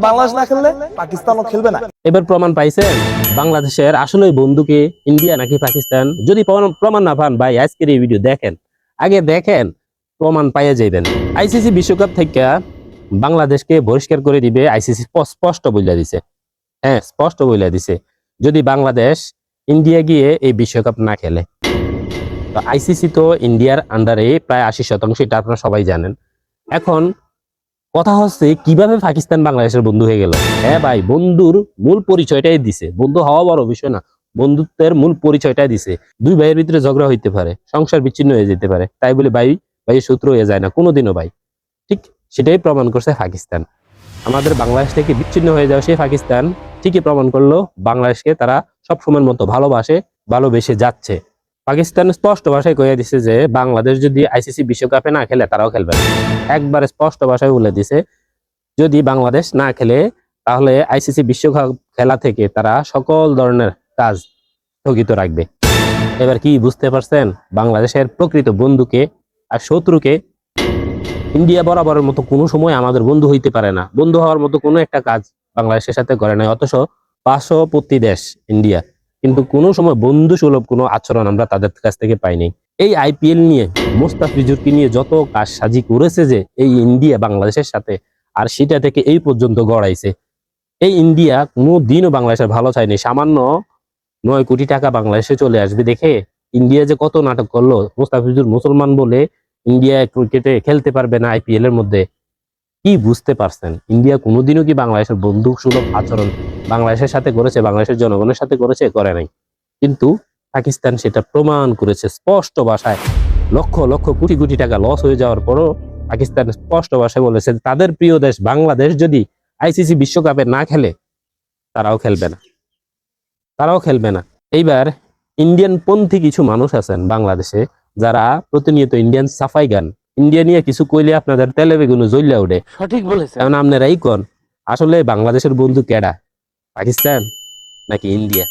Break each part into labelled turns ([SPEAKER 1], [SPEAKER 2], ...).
[SPEAKER 1] বাংলাদেশ না খেললে পাকিস্তানও খেলবে না।
[SPEAKER 2] এবার প্রমাণ পাইছেন বাংলাদেশের আসলে বন্ধুকে ইন্ডিয়া নাকি পাকিস্তান? যদি প্রমাণ না পান ভাই আজকের এই ভিডিও দেখেন, আগে দেখেন, প্রমাণ পাইয়া যাইবেন। আইসিসি বিশ্বকাপ থেকে বাংলাদেশকে বহিষ্কার করে দিবে আইসিসি স্পষ্ট বইলা দিছে। হ্যাঁ, স্পষ্ট বইলা দিছে যদি বাংলাদেশ ইন্ডিয়া গিয়ে এই বিশ্বকাপ না খেলে। তো আইসিসি তো ইন্ডিয়ার আন্ডারে প্রায় 80%, এটা আপনারা সবাই জানেন। এখন কথা হচ্ছে কিভাবে পাকিস্তান বাংলাদেশের বন্ধু হয়ে গেল? হ্যাঁ ভাই, বন্ধুর মূল পরিচয়টাই দিছে। বন্ধু হওয়া বড় বিষয় না, বন্ধুত্বের মূল পরিচয়টাই দিছে। দুই ভাইয়ের ভিতরে ঝগড়া হইতে পারে, সংসার বিচ্ছিন্ন হয়ে যেতে পারে, তাই বলে ভাই ভাইয়ের শত্রু হয়ে যায় না কোনোদিনও ভাই। ঠিক সেটাই প্রমাণ করছে পাকিস্তান। আমাদের বাংলাদেশ থেকে বিচ্ছিন্ন হয়ে যাওয়া সেই পাকিস্তান ঠিকই প্রমাণ করলো বাংলাদেশকে তারা সবসময়ের মতো ভালোবেসে যাচ্ছে। পাকিস্তান স্পষ্ট ভাষায় কইয়া দিছে যে বাংলাদেশ যদি আইসিসি বিশ্বকাপে না খেলে তারাও খেলবে না। একবারে স্পষ্ট ভাষায় বলে দিছে যদি বাংলাদেশ না খেলে তাহলে আইসিসি বিশ্বকাপ খেলা থেকে তারা সকল ধরনের কাজ স্থগিত রাখবে। এবার কি বুঝতে পারছেন বাংলাদেশের প্রকৃত বন্ধুকে আর শত্রুকে? ইন্ডিয়া বরাবরের মতো কোনো সময় আমাদের বন্ধু হইতে পারে না, বন্ধু হওয়ার মতো কোনো একটা কাজ বাংলাদেশের সাথে করে নাই। অথচ পার্শ্ববর্তী দেশ ইন্ডিয়া, কিন্তু কোনো সময় বন্ধু সুলভ কোনো আচরণ আমরা তাদের কাছ থেকে পাইনি। এই আইপিএল নিয়ে মোস্তাফিজুরকে নিয়ে যত কাজ সাজি করেছে যে এই ইন্ডিয়া বাংলাদেশের সাথে, আর সেটা থেকে এই পর্যন্ত গড়াইছে। এই ইন্ডিয়া কোনো দিনও বাংলাদেশের ভালো চায়নি। সামান্য 9 কোটি টাকা বাংলাদেশে চলে আসবে দেখে ইন্ডিয়া যে কত নাটক করলো। মোস্তাফিজুর মুসলমান বলে ইন্ডিয়া ক্রিকেটে খেলতে পারবে না আইপিএল এর মধ্যে। কি বুঝতে পারছেন ইন্ডিয়া কোনোদিনও কি বাংলাদেশের বন্ধু সুলভ আচরণ বাংলাদেশের সাথে করেছে? বাংলাদেশের জনগণের সাথে করেছে? করে নাই। কিন্তু পাকিস্তান সেটা প্রমাণ করেছে স্পষ্ট ভাষায়। লক্ষ লক্ষ কোটি কোটি টাকা লস হয়ে যাওয়ার পরও পাকিস্তান স্পষ্ট ভাষায় বলেছে তাদের প্রিয় দেশ বাংলাদেশ যদি আইসিসি বিশ্বকাপে না খেলে তারাও খেলবে না। এইবার ইন্ডিয়ান পন্থী কিছু মানুষ আছেন বাংলাদেশে যারা প্রতিনিয়ত ইন্ডিয়ান সাফাই গান, ইন্ডিয়া নিয়ে কিছু কইলে আপনাদের তেলে বেগুনে জ্বলিয়া উঠে।
[SPEAKER 3] সঠিক বলেছেন।
[SPEAKER 2] এখন আপনারাই কোন আসলে বাংলাদেশের বন্ধু কেডা, পাকিস্তান নাকি ইন্ডিয়া?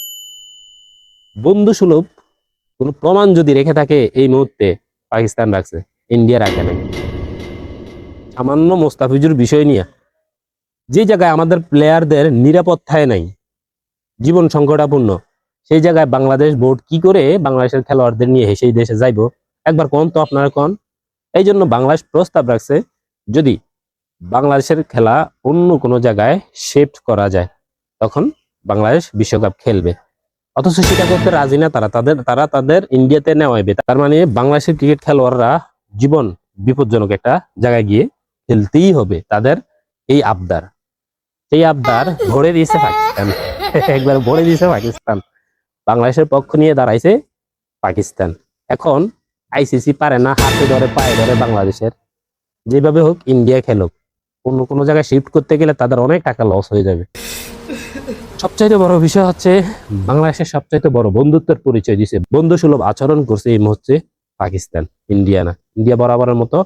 [SPEAKER 2] বন্ধু সুলভ কোন প্রমাণ যদি রেখে থাকে এই মুহূর্তে পাকিস্তান রাখছে, ইন্ডিয়া রাখে নাই। সামান্য মোস্তাফিজুর বিষয় নিয়ে যে জায়গায় আমাদের প্লেয়ারদের নিরাপত্তায় নাই, জীবন সংকটাপূর্ণ, সেই জায়গায় বাংলাদেশ বোর্ড কি করে বাংলাদেশের খেলোয়াড়দের নিয়ে সেই দেশে যাইব? একবার কোন তো আপনারা কোন। এই জন্য বাংলাদেশ প্রস্তাব রাখছে যদি বাংলাদেশের খেলা অন্য কোনো জায়গায় শিফট করা যায় তখন বাংলাদেশ বিশ্বকাপ খেলবে। অথচ সেটা করতে রাজি না তারা তাদের ইন্ডিয়াতে নেওয়াইবে। তার মানে বাংলাদেশের ক্রিকেট খেলোয়াড়রা জীবন বিপজ্জনক একটা জায়গায় গিয়ে খেলতেই হবে। তাদের এই আবদার ভরে দিয়েছে পাকিস্তান। একবার ভরে দিয়েছে পাকিস্তান। বাংলাদেশের পক্ষ নিয়ে দাঁড়াইছে পাকিস্তান। এখন আইসিসি পারে না হাতে ধরে পায়ে ধরে বাংলাদেশের, যেভাবে হোক ইন্ডিয়া খেলুক। অন্য কোনো জায়গায় শিফট করতে গেলে তাদের অনেক টাকা লস হয়ে যাবে। সবচাইতে বড় বিষয় হচ্ছে বাংলাদেশের সবচাইতে বড় বন্ধুত্বের পরিচয় দিছে, বন্ধু সুলভ আচরণ করছে এই মুহূর্তে পাকিস্তান, ইন্ডিয়া না। ইন্ডিয়া বরাবরের মতো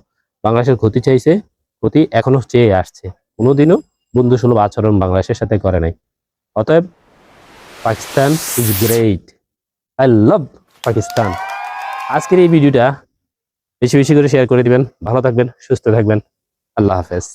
[SPEAKER 2] বাংলাদেশের ক্ষতি চাইছে, ক্ষতি এখনো চেয়ে আসছে। কোনোদিনও বন্ধু সুলভ আচরণ বাংলাদেশের সাথে করে নাই। অতএব Pakistan is great, I love Pakistan. আজকের এই ভিডিওটা বেশি বেশি করে শেয়ার করে দিবেন। ভালো থাকবেন, সুস্থ থাকবেন। আল্লাহ হাফেজ।